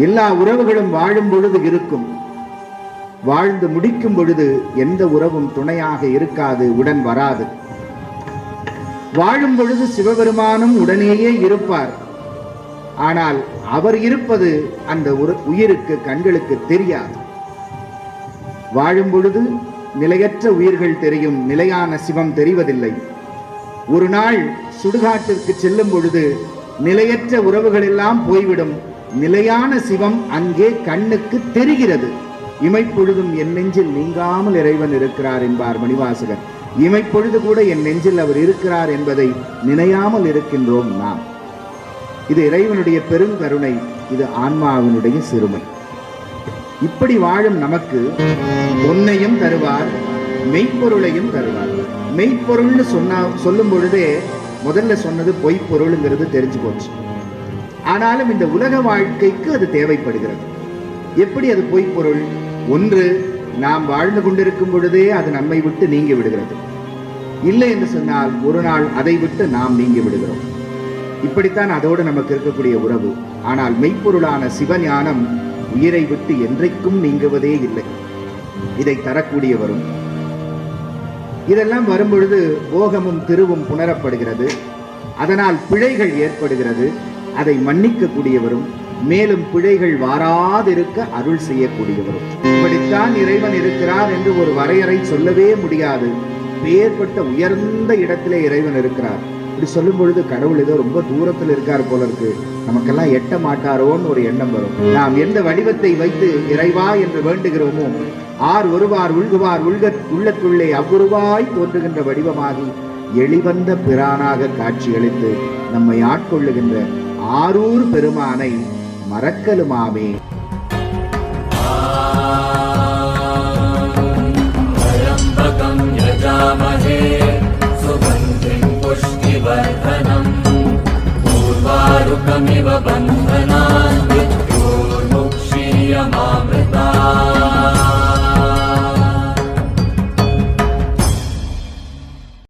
எல்லா உறவுகளும் வாழும் பொழுது இருக்கும், வாழ்ந்து முடிக்கும் பொழுது எந்த உறவும் துணையாக இருக்காது, உடன் வராது. வாழும் பொழுது சிவபெருமானும் உடனேயே இருப்பார். ஆனால் அவர் இருப்பது அந்த உயிருக்கு கண்களுக்கு தெரியாது. வாழும் பொழுது நிலையற்ற உயிர்கள் தெரியும், நிலையான சிவம் தெரிவதில்லை. ஒரு நாள் சுடுகாட்டிற்கு செல்லும் பொழுது நிலையற்ற உறவுகள் எல்லாம் போய்விடும், நிலையான சிவம் அங்கே கண்ணுக்கு தெரிகிறது. இமைப்பொழுதும் என் நெஞ்சில் நீங்காமல் இறைவன் இருக்கிறார் என்பார் மணிவாசகர். இமைப்பொழுது கூட என் நெஞ்சில் அவர் இருக்கிறார் என்பதை நினையாமல் இருக்கின்றோம் நாம். இது இறைவனுடைய பெருங்கருணை, இது ஆன்மாவினுடைய சிறுமை. இப்படி வாழும் நமக்கு பொன்னையும் தருவார், மெய்ப்பொருளையும் தருவார். மெய்ப்பொருள்னு சொல்லும் பொழுதே முதல்ல சொன்னது பொய்ப்பொருளுங்கிறது தெரிஞ்சு போச்சு. ஆனாலும் இந்த உலக வாழ்க்கைக்கு அது தேவைப்படுகிறது. எப்படி அது பொய்ப்பொருள்? ஒன்று, நாம் வாழ்ந்து கொண்டிருக்கும் பொழுதே அது நம்மை விட்டு நீங்கி விடுகிறது. இல்லை என்று சொன்னால் ஒரு நாள் அதை விட்டு நாம் நீங்கி விடுகிறோம். இப்படித்தான் அதோடு நமக்கு இருக்கக்கூடிய உறவு. ஆனால் மெய்ப்பொருளான சிவஞானம் உயிரை விட்டு என்றைக்கும் நீங்குவதே இல்லை. இதை தரக்கூடியவரும், இதெல்லாம் வரும்பொழுது போகமும் திருவும் புணரப்படுகிறது. அதனால் பிழைகள் ஏற்படுகிறது. அதை மன்னிக்க கூடியவரும், மேலும் பிழைகள் வாராதிருக்க அருள் செய்யக்கூடியவரும். இப்படித்தான் இறைவன் இருக்கிறார் என்று ஒரு வரையறை சொல்லவே முடியாது. பேர்பட்ட உயர்ந்த இடத்திலே இறைவன் இருக்கிறார். இப்படி சொல்லும் பொழுது கடவுள் ஏதோ ரொம்ப தூரத்தில் இருக்கார் போல இருக்கு, நமக்கெல்லாம் எட்ட மாட்டாரோன்னு ஒரு எண்ணம் வரும். நாம் எந்த வடிவத்தை வைத்து இறைவா என்று வேண்டுகிறோமோ, ஆர் ஒருவார் உள்குவார் உள்ளத்துள்ளே அவ்வுருவாய் தோன்றுகின்ற வடிவமாகி எளிவந்த பிரானாக காட்சியளித்து நம்மை ஆட்கொள்ளுகின்ற ஆரூர் பெருமானை மறக்கலுமாமே. पूर्वारुकमिव बन्धनान् विद्योर्मुक्षीयमामृत